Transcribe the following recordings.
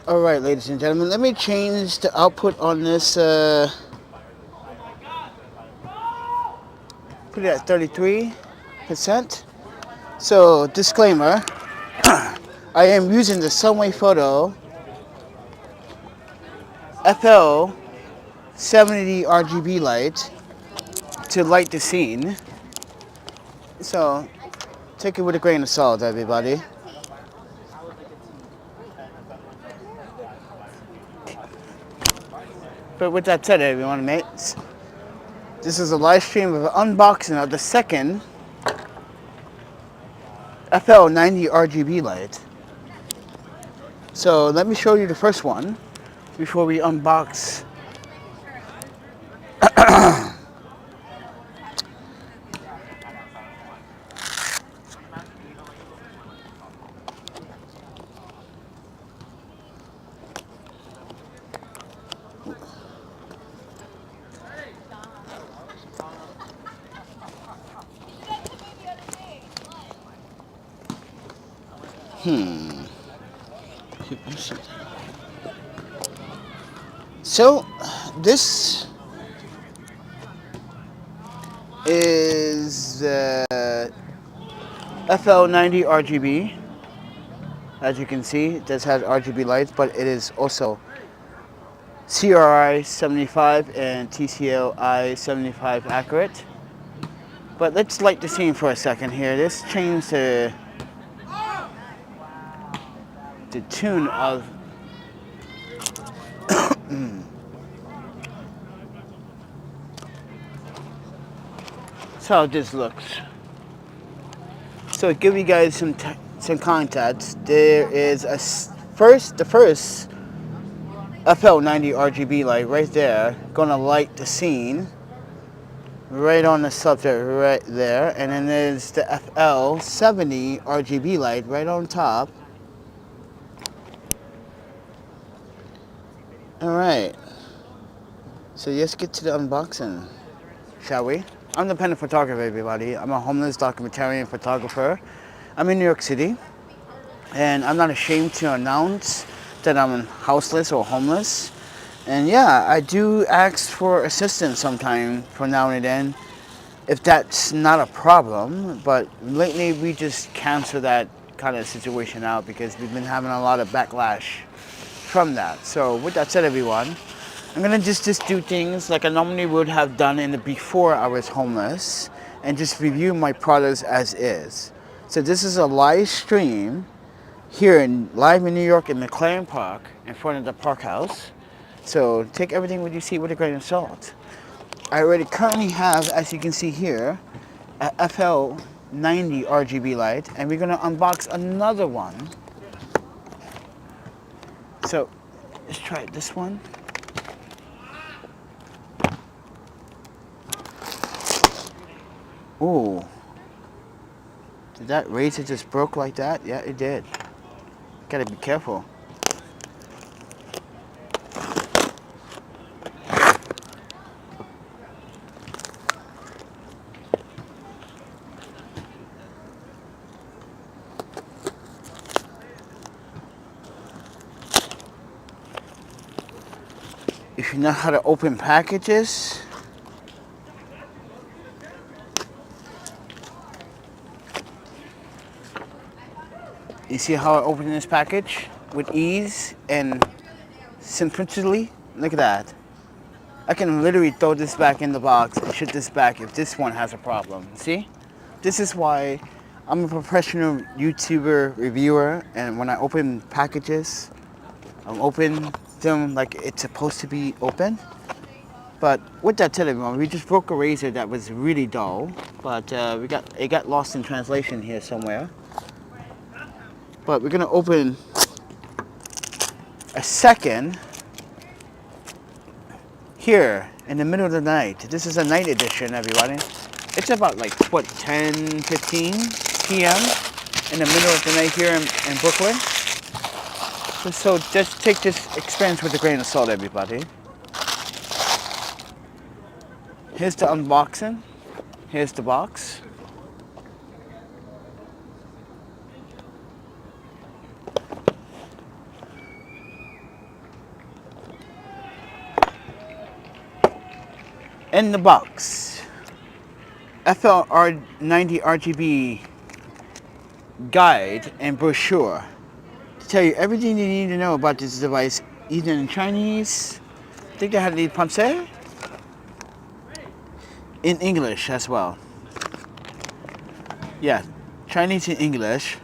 Alright, ladies and gentlemen, let me change the output on this, put it at 33%. So, disclaimer, I am using the Sunwayfoto FL-90RGB light to light the scene. So, take it with a grain of salt, everybody. But with that said, everyone, mates, this is a live stream of an unboxing of the second FL-90RGB light. So let me show you the first one before we unbox. So this is FL-90RGB. As you can see, it does have RGB lights, but it is also CRI 75 and TCLI 75 accurate. But let's light the scene for a second here. Let's change the tune of that's how this looks. So to give you guys some context, there is the first FL-90RGB light right there, gonna light the scene right on the subject right there, and then there's the FL-70RGB light right on top. Alright, so let's get to the unboxing, shall we? I'm the Panda Photographer, everybody. I'm a homeless documentarian photographer. I'm in New York City, and I'm not ashamed to announce that I'm houseless or homeless. And yeah, I do ask for assistance sometime from now and then, if that's not a problem. But lately we just cancel that kind of situation out because we've been having a lot of backlash from that. So with that said, everyone, I'm gonna just do things like I normally would have done before I was homeless, and just review my products as is. So this is a live stream here live in New York in McLaren Park in front of the Park House. So take everything what you see with a grain of salt. I already currently have, as you can see here, a FL-90RGB light, and we're gonna unbox another one. So let's try this one. Ooh. Did that razor just broke like that? Yeah, it did. Gotta be careful. If you know how to open packages, you see how I open this package with ease and simplicity? Look at that. I can literally throw this back in the box and ship this back if this one has a problem. See? This is why I'm a professional YouTuber reviewer, and when I open packages, I'm open them like it's supposed to be open. But with that said, everyone, we just broke a razor that was really dull, but it got lost in translation here somewhere. But we're gonna open a second here in the middle of the night. This is a night edition, everybody. It's about like what, 10:15 p.m. in the middle of the night here in Brooklyn. So just take this experience with a grain of salt, everybody. Here's the unboxing. Here's the box. In the box, FL-90RGB guide and brochure to tell you everything you need to know about this device, either in Chinese, I think they had the français, in English as well. Yeah, Chinese and English,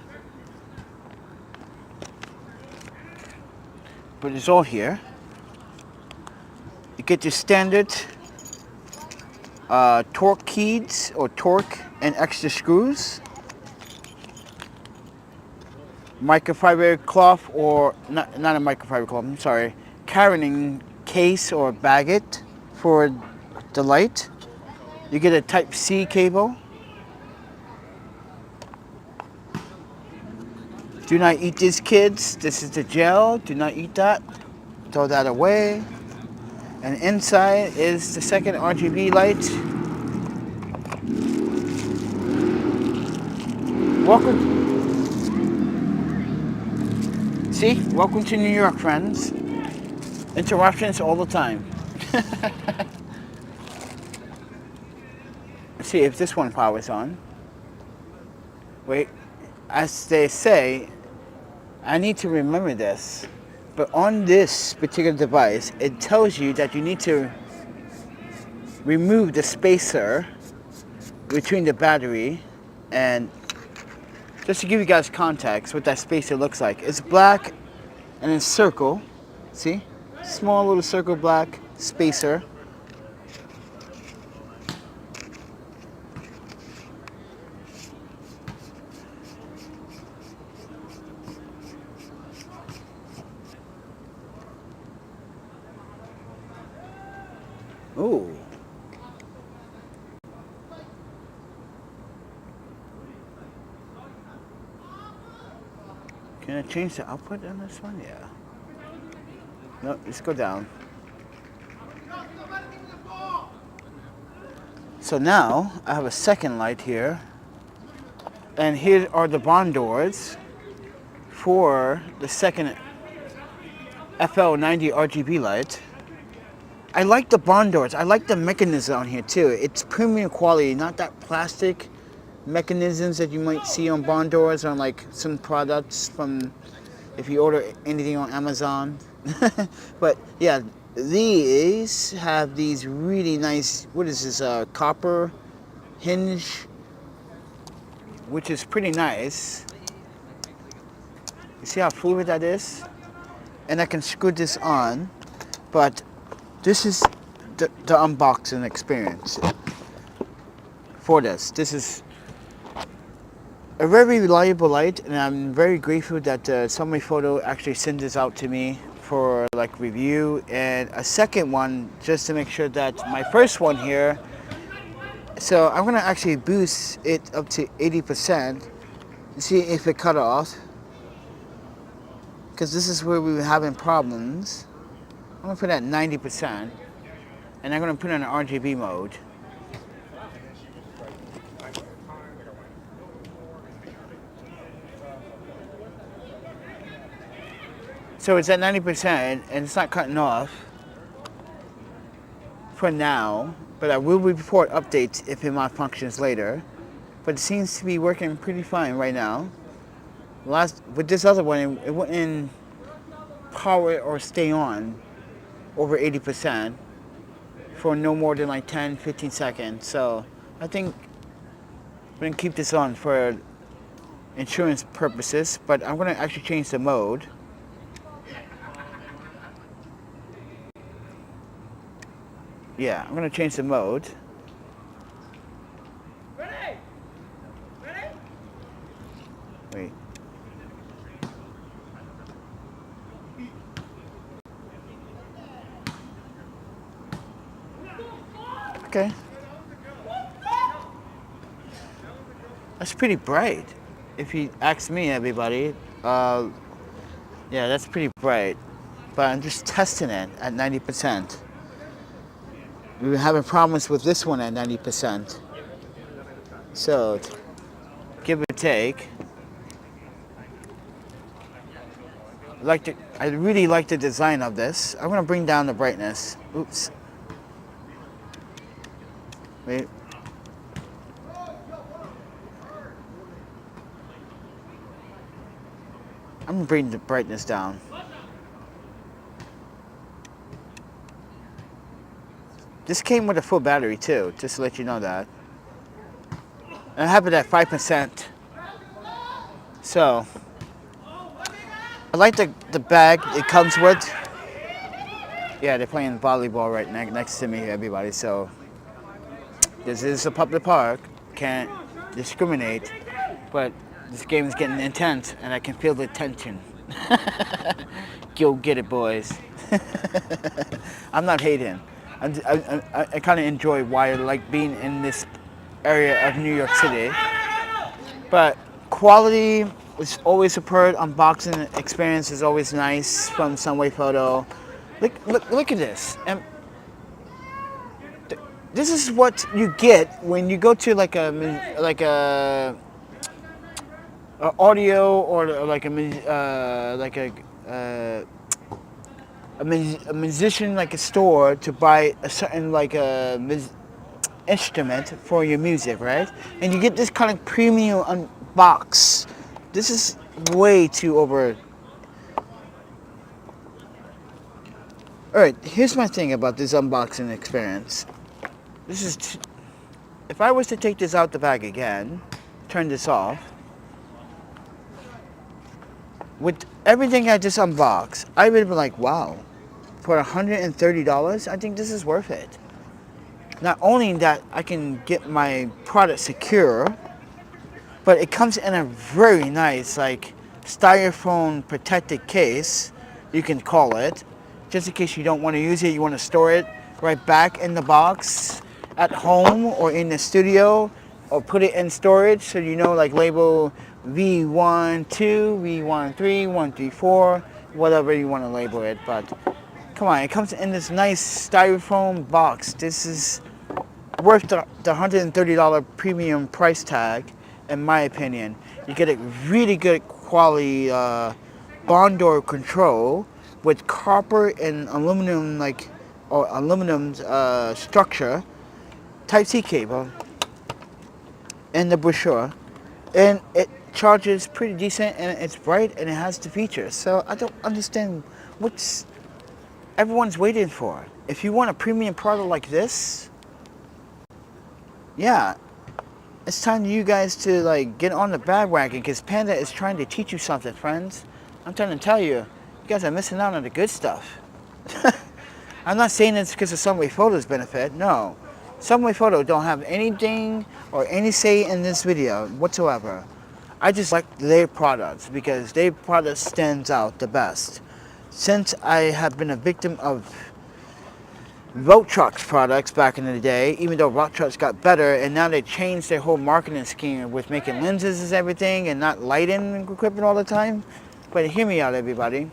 but it's all here. You get your standard torque keys or torque and extra screws, microfiber cloth or not a microfiber cloth, I'm sorry, carrying case or baguette for the light. You get a Type-C cable. Do not eat this, kids. This is the gel. Do not eat that. Throw that away. And inside is the second RGB light. Welcome. See? Welcome to New York, friends. Interruptions all the time. Let's see if this one powers on. Wait. As they say, I need to remember this. But on this particular device, it tells you that you need to remove the spacer between the battery. And just to give you guys context what that spacer looks like, it's black and it's circle. See? Small little circle black spacer. Ooh. Can I change the output on this one? Yeah. No, let's go down. So now I have a second light here. And here are the bond doors for the second FL-90RGB light. I like the bond doors. I like the mechanism on here too. It's premium quality, not that plastic mechanisms that you might see on bond doors on like some products from if you order anything on Amazon. But yeah, these have these really nice, what is this, copper hinge, which is pretty nice. You see how fluid that is? And I can screw this on, but this is the unboxing experience for this. This is a very reliable light, and I'm very grateful that Sunwayfoto actually sent this out to me for like review, and a second one just to make sure that my first one here. So I'm gonna actually boost it up to 80% and see if it cut off, because this is where we were having problems. I'm gonna put it at 90%, and I'm gonna put it in RGB mode. So it's at 90%, and it's not cutting off for now, but I will report updates if it malfunctions later. But it seems to be working pretty fine right now. With this other one, it wouldn't power or stay on over 80% for no more than like 10-15 seconds. So I think I'm gonna keep this on for insurance purposes, but I'm gonna actually change the mode. Yeah, I'm gonna change the mode. Ready? Wait. Okay. That's pretty bright, if you ask me, everybody. Yeah, that's pretty bright. But I'm just testing it at 90%. We were having problems with this one at 90%. So, give or take. I really like the design of this. I'm gonna bring down the brightness. Oops. Wait. I'm gonna bring the brightness down. This came with a full battery too, just to let you know that. And I have it at 5%. So, I like the bag it comes with. Yeah, they're playing volleyball right next to me, everybody. So, this is a public park. Can't discriminate. But this game is getting intense, and I can feel the tension. Go get it, boys. I'm not hating. I kind of enjoy why I like being in this area of New York City. But quality is always superb. Unboxing experience is always nice from Sunwayfoto. Look at this. And this is what you get when you go to like a audio or like a musician like a store to buy a certain like instrument for your music, right? And you get this kind of premium box. This is way too over. All right, here's my thing about this unboxing experience. This is if I was to take this out the bag again, turn this off. With everything I just unboxed, I would be like, wow, for $130, I think this is worth it. Not only that I can get my product secure, but it comes in a very nice like styrofoam protected case, you can call it, just in case you don't want to use it, you want to store it right back in the box at home or in the studio, or put it in storage so you know like label V12, V13, 134, whatever you want to label it. But come on, it comes in this nice styrofoam box. This is worth the $130 premium price tag, in my opinion. You get a really good quality bond door control with copper and aluminum structure, Type-C cable, and the brochure, and it charges pretty decent, and it's bright, and it has the features. So I don't understand what's everyone's waiting for. If you want a premium product like this, yeah, it's time for you guys to like get on the bandwagon, because Panda is trying to teach you something, friends. I'm trying to tell you, you guys are missing out on the good stuff. I'm not saying it's because of Sunwayfoto's benefit. No, Sunwayfoto don't have anything or any say in this video whatsoever. I just like their products because their product stands out the best. Since I have been a victim of Rock products back in the day, even though Rock got better, and now they changed their whole marketing scheme with making lenses and everything and not lighting equipment all the time. But hear me out, everybody.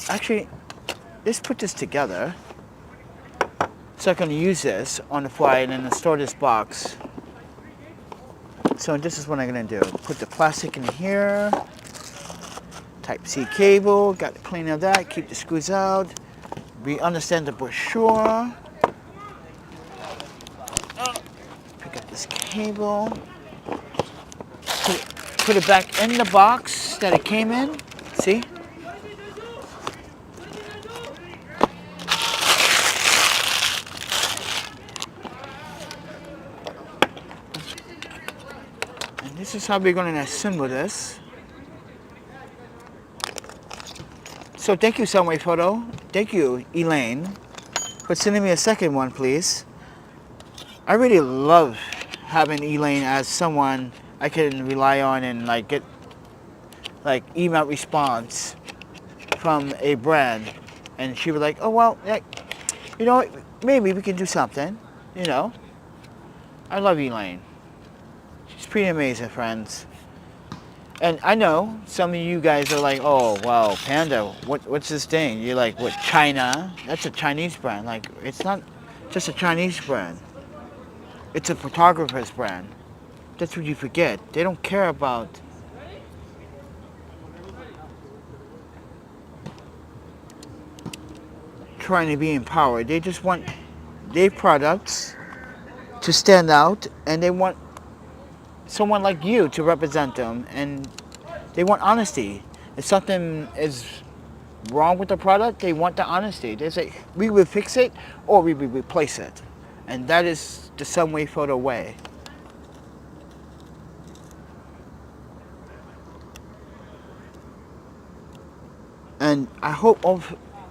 Actually, let's put this together. So I'm going to use this on the fly and then store this box. So this is what I'm going to do. Put the plastic in here. Type-C cable. Got to clean up that. Keep the screws out. We understand the brochure. Pick up this cable. Put it back in the box that it came in. See? And this is how we're going to assemble this. So thank you, Sunwayfoto. Thank you, Elaine, for sending me a second one, please. I really love having Elaine as someone I can rely on and like get like email response from a brand, and she was like, "Oh well, you know, maybe we can do something." You know, I love Elaine. She's pretty amazing, friends. And I know some of you guys are like, "Oh, wow, Panda, what's this thing?" You're like, "What, China? That's a Chinese brand." Like, it's not just a Chinese brand. It's a photographer's brand. That's what you forget. They don't care about trying to be empowered. They just want their products to stand out, and they want someone like you to represent them, and they want honesty. If something is wrong with the product, they want the honesty. They say, we will fix it or we will replace it. And that is the Sunwayfoto way. And I hope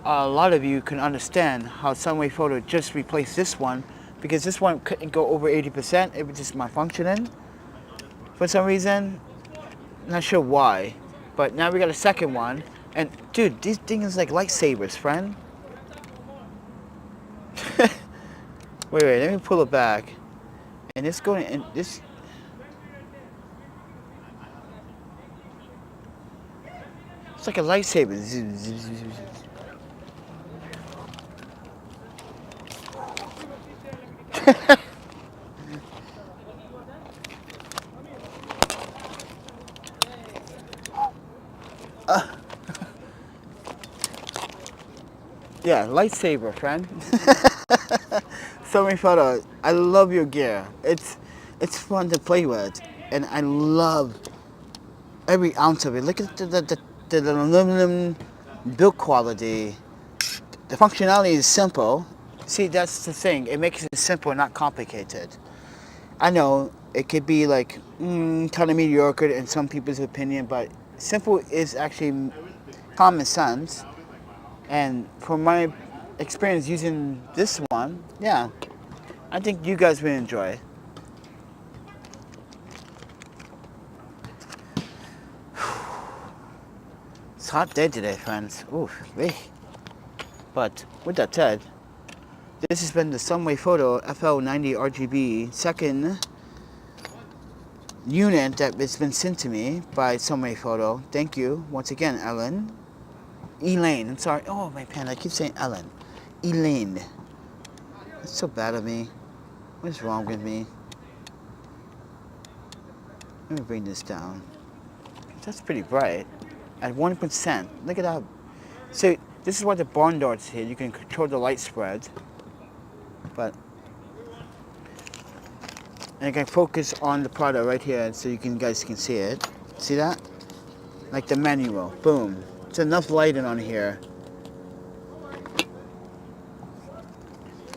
a lot of you can understand how Sunwayfoto just replaced this one, because this one couldn't go over 80%. It was just malfunctioning for some reason. Not sure why. But now we got a second one. And dude, these things like lightsabers, friend. wait, let me pull it back. And it's going, and this. It's like a lightsaber. Yeah, lightsaber, friend. Sunwayfoto, I love your gear. It's fun to play with, and I love every ounce of it. Look at the aluminum build quality. The functionality is simple. See, that's the thing. It makes it simple, not complicated. I know it could be like kind of mediocre in some people's opinion, but simple is actually common sense. And from my experience using this one, yeah, I think you guys will enjoy. It's a hot day today, friends. Oof, but with that said, this has been the Sunwayfoto FL-90RGB second unit that has been sent to me by Sunwayfoto. Thank you once again, Elaine, I'm sorry. Oh, my pen, I keep saying Ellen. Elaine. That's so bad of me. What's wrong with me? Let me bring this down. That's pretty bright. At 1%. Look at that. So, this is what the barn doors here. You can control the light spread. But, and I can focus on the product right here so you guys can see it. See that? Like the manual. Boom. It's enough lighting on here.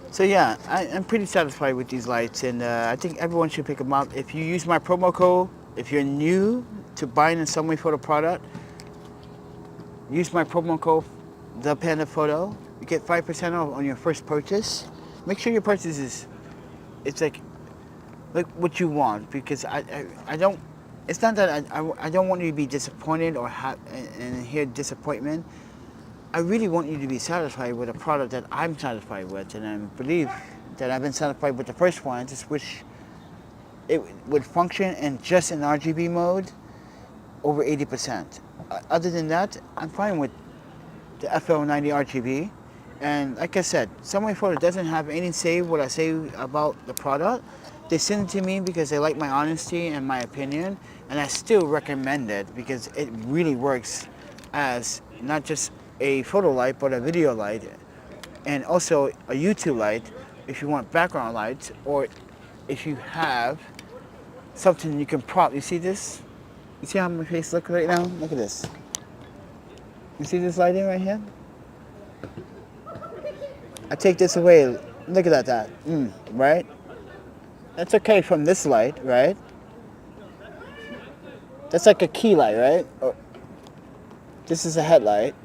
So yeah, I'm pretty satisfied with these lights, and I think everyone should pick them up. If you use my promo code, if you're new to buying a Sunwayfoto product, use my promo code ThePandaPhotographer. You get 5% off on your first purchase. Make sure your purchase is, it's like what you want, because I don't. It's not that I don't want you to be disappointed or and hear disappointment. I really want you to be satisfied with a product that I'm satisfied with, and I believe that I've been satisfied with the first one. I just wish it would function in just in RGB mode over 80%. Other than that, I'm fine with the FL-90RGB. And like I said, Sunwayfoto doesn't have any say what I say about the product. They send it to me because they like my honesty and my opinion, and I still recommend it because it really works as not just a photo light, but a video light, and also a YouTube light if you want background lights, or if you have something you can prop. You see this? You see how my face looks right now? Look at this. You see this lighting right here? I take this away. Look at that. Right? That's okay from this light, right? That's like a key light, right? Or, this is a headlight.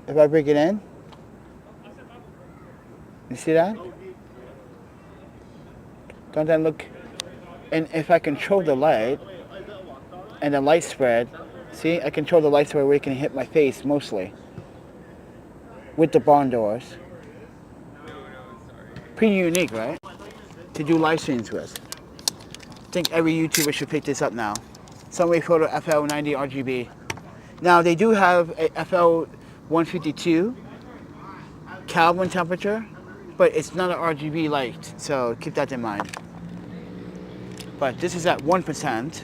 If I bring it in, you see that? Don't that look? And if I control the light and the light spread, see, I control the light spread where it can hit my face mostly with the barn doors. Pretty unique, right? To do live streams with. I think every YouTuber should pick this up now. Sunwayfoto FL-90RGB. Now they do have a FL-152 Kelvin temperature, but it's not an RGB light, so keep that in mind. But this is at 1%,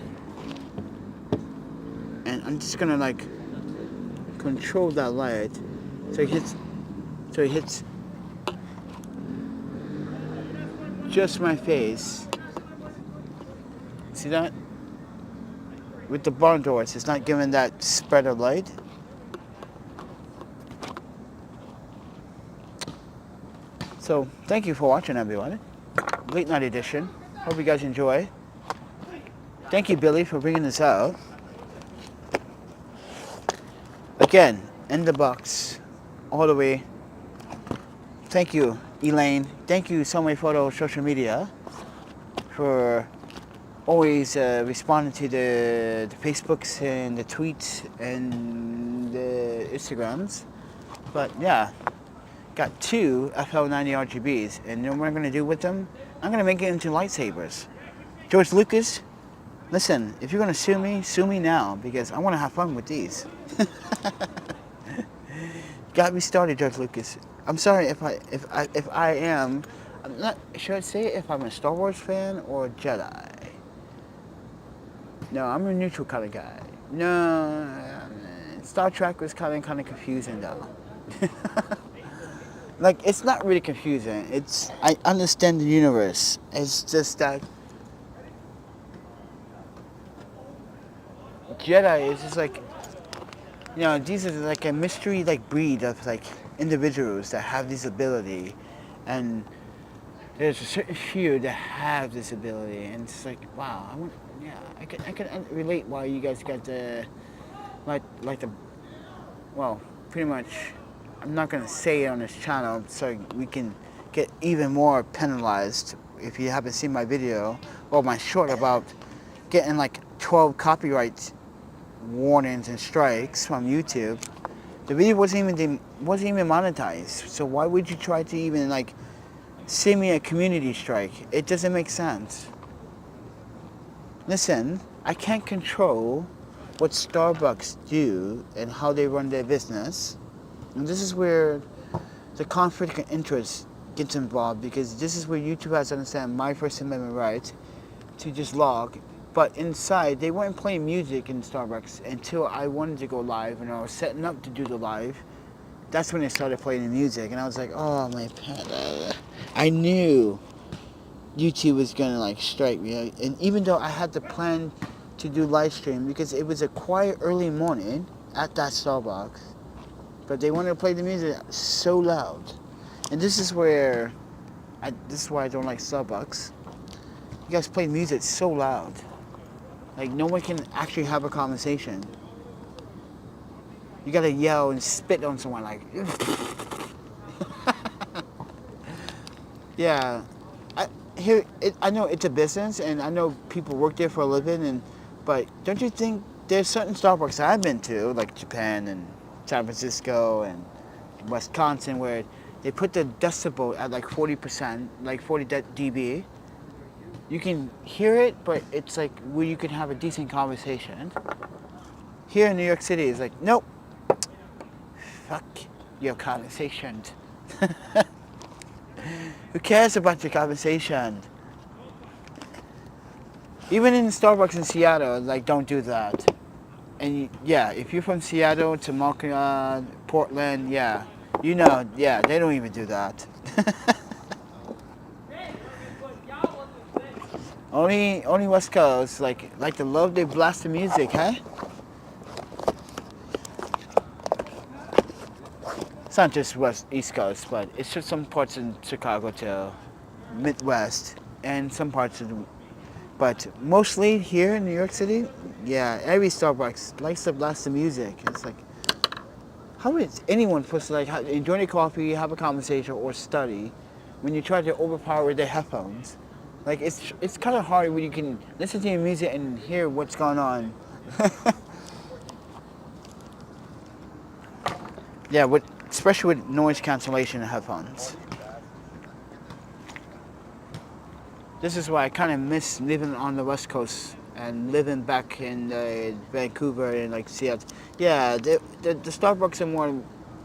and I'm just gonna like control that light so it hits just my face. See that? With the barn doors, it's not giving that spread of light. So, thank you for watching, everyone. Late night edition. Hope you guys enjoy. Thank you, Billy, for bringing this out. Again, in the box, all the way. Thank you, Elaine. Thank you, Sunwayfoto social media, for always responding to the Facebooks and the tweets and the Instagrams. But yeah, got 2 FL-90RGBs, and you know what I'm going to do with them? I'm going to make it into lightsabers. George Lucas, listen, if you're going to sue me now, because I want to have fun with these. Got me started, George Lucas. I'm sorry if I am. I'm not. Should I say if I'm a Star Wars fan or Jedi? No, I'm a neutral kind of guy. No, Star Trek was kind of confusing though. Like, it's not really confusing. I understand the universe. It's just that Jedi is just like, you know, these are like a mystery like breed of like individuals that have this ability, and there's a certain few that have this ability, and it's like, wow, I can relate why you guys got the well, pretty much. I'm not gonna say it on this channel so we can get even more penalized. If you haven't seen my video or my short about getting like 12 copyright warnings and strikes from YouTube, the video wasn't even monetized. So why would you try to even like send me a community strike? It doesn't make sense. Listen, I can't control what Starbucks do and how they run their business. And this is where the conflict of interest gets involved, because this is where YouTube has to understand my First Amendment right to just log. But inside, they weren't playing music in Starbucks until I wanted to go live, and I was setting up to do the live. That's when they started playing the music, and I was like, oh my panda. I knew YouTube was gonna like strike me. And even though I had the plan to do live stream, because it was a quiet early morning at that Starbucks, but they wanted to play the music so loud. And this is why I don't like Starbucks. You guys play music so loud. Like, no one can actually have a conversation. You gotta yell and spit on someone like. Yeah, I know it's a business, and I know people work there for a living, but don't you think there's certain Starbucks that I've been to, like Japan and San Francisco and Wisconsin, where they put the decibel at like 40%, like 40 dB. You can hear it, but it's like where you can have a decent conversation. Here in New York City, it's like, nope, fuck your conversation. Who cares about your conversation? Even in Starbucks in Seattle, like, don't do that. And yeah, if you're from Seattle to Portland, yeah, you know, yeah, they don't even do that. Only West Coast, like the love they blast the music, huh? It's not just East Coast, but it's just some parts in Chicago too, Midwest, and some parts of but mostly here in New York City, yeah, every Starbucks likes to blast the music. It's like, how is anyone supposed to like enjoy their coffee, have a conversation, or study when you try to overpower their headphones? Like, it's kind of hard when you can listen to your music and hear what's going on. Yeah, especially with noise cancellation headphones. This is why I kind of miss living on the West Coast and living back in Vancouver and like Seattle. Yeah, the Starbucks are more,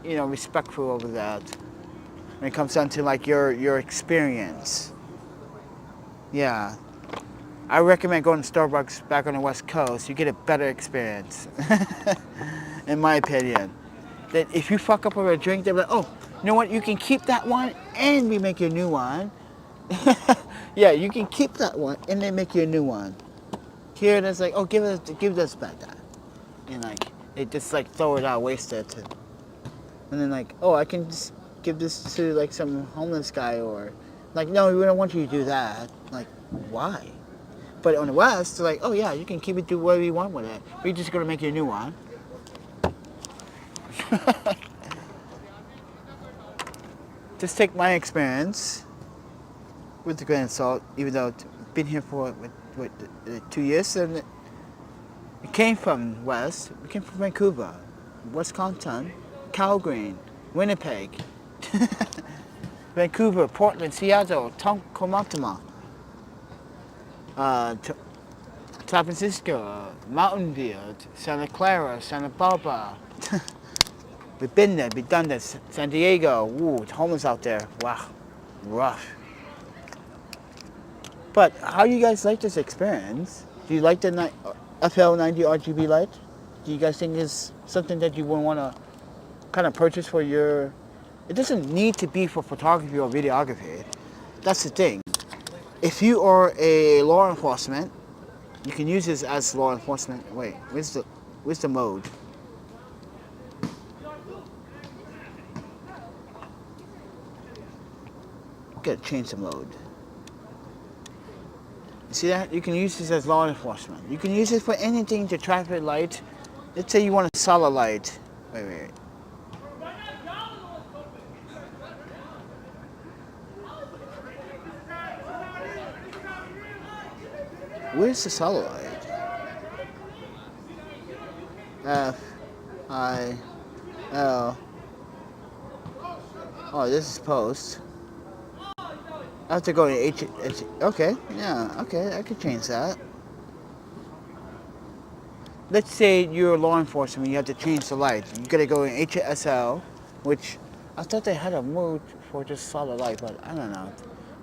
you know, respectful over that when it comes down to like your experience. Yeah, I recommend going to Starbucks back on the West Coast. You get a better experience, in my opinion. That if you fuck up over a drink, they're like, oh, you know what? You can keep that one, and we make you a new one. Yeah, you can keep that one and then make you a new one. Here it's like, oh, give this back that, and like they just like throw it out, waste it, and then like, oh, I can just give this to like some homeless guy, or like, no, we don't want you to do that. Like, why? But on the West, they're like, oh yeah, you can keep it, do whatever you want with it. We're just gonna make you a new one. Just take my experience with a grain of salt, even though I've been here for 2 years, and we came from West. We came from Vancouver, Wisconsin, Calgary, Winnipeg, Vancouver, Portland, Seattle, Tacoma, San Francisco, Mountain View, Santa Clara, Santa Barbara. We've been there, we've done this. San Diego, ooh, it's homeless out there. Wow, rough. But how do you guys like this experience? Do you like the FL-90RGB light? Do you guys think it's something that you would want to kind of purchase for your... It doesn't need to be for photography or videography. That's the thing. If you are a law enforcement, you can use this as law enforcement. Wait, where's the mode? Gotta change the mode. You see that? You can use this as law enforcement. You can use it for anything, to traffic light. Let's say you want a solid light. Wait. Where's the solid light? F-I-L. Oh, this is post. I have to go to H. Okay, yeah, okay, I could change that. Let's say you're law enforcement, you have to change the light. You gotta go in HSL, which I thought they had a mode for just solid light, but I don't know.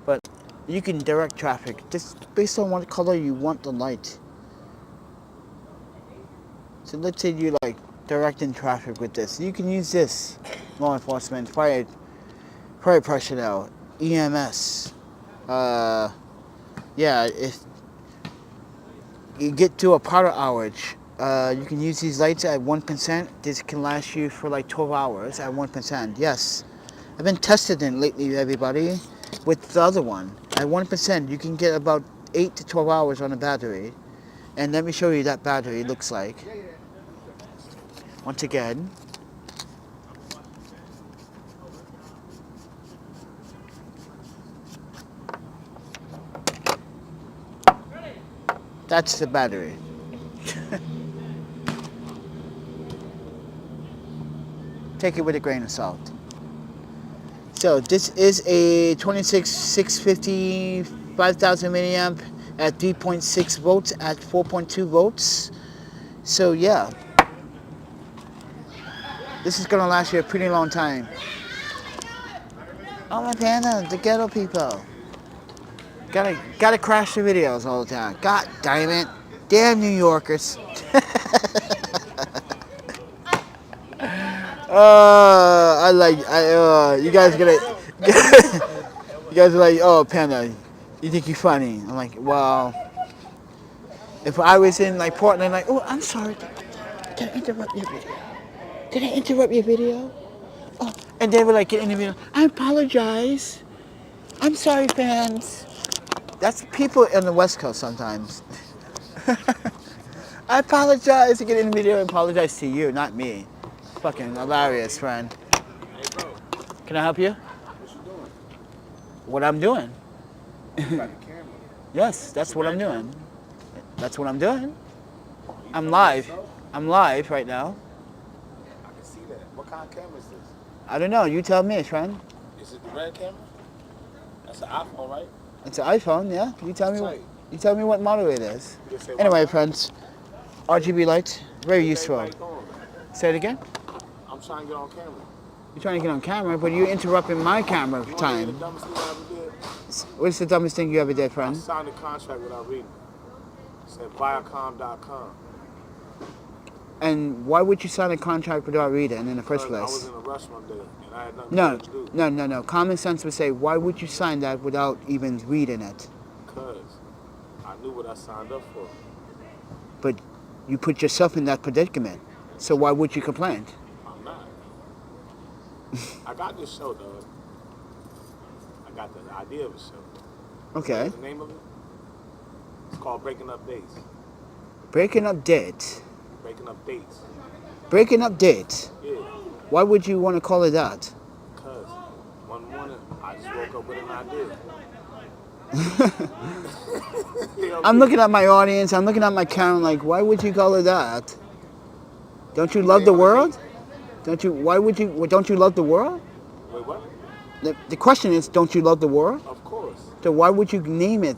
But you can direct traffic just based on what color you want the light. So let's say you like directing traffic with this. You can use this, law enforcement, fire personnel, EMS. Yeah, if you get to a powder outage, you can use these lights at 1%. This can last you for like 12 hours at 1%. Yes, I've been tested in lately, everybody, with the other one. At 1%, you can get about 8 to 12 hours on a battery. And let me show you that battery looks like. Once again. That's the battery. Take it with a grain of salt. So this is a 26650 5000 milliamp at 3.6 volts at 4.2 volts. So yeah, this is gonna last you a pretty long time. Oh my panda, the ghetto people. Gotta crash the videos all the time. God damn it. Damn New Yorkers. You guys you guys are like, oh Panda, you think you're funny. I'm like, well, if I was in like Portland, like, oh, I'm sorry, did I interrupt your video? Did I interrupt your video? Oh, and they were like getting in the video, I apologize. I'm sorry, fans. That's people in the West Coast sometimes. I apologize to get in the video and apologize to you, not me. Fucking hilarious, friend. Hey, bro. Can I help you? What you doing? What I'm doing. You got the camera. Yes, that's what I'm doing. That's what I'm doing. I'm live. I'm live right now. I can see that. What kind of camera is this? I don't know. You tell me, friend. Is it the red camera? That's an iPhone, right? It's an iPhone, yeah. You tell me. Tight. You tell me what model it is. You just say Anyway, what? friends, RGB lights, very useful. Light on. Say it again. I'm trying to get on camera. You're trying to get on camera, but you're interrupting my camera You time. want to hear the dumbest thing I ever did? What's the dumbest thing you ever did, I friend? signed a contract without reading it. It said Viacom.com. And why would you sign a contract without reading it in the first I was place? in a rush one day and I had nothing to do. No. Common sense would say, why would you sign that without even reading it? knew what I signed up for. But you put yourself in that predicament. So why would you complain? I'm not. I got this show, dog. I got the idea of a show. Okay. What's the name of it? It's called Breaking Up Dates. Breaking up dates. Breaking Up Dates. Breaking up dates. Yeah. Why would you want to call it that? Because one morning, I just woke up with an idea. I'm looking at my audience. I'm looking at my camera. Like, why would you call it that? Don't you love the world? Don't you? Why would you? Don't you love the world? Wait, what? The question is, don't you love the world? Of course. So why would you name it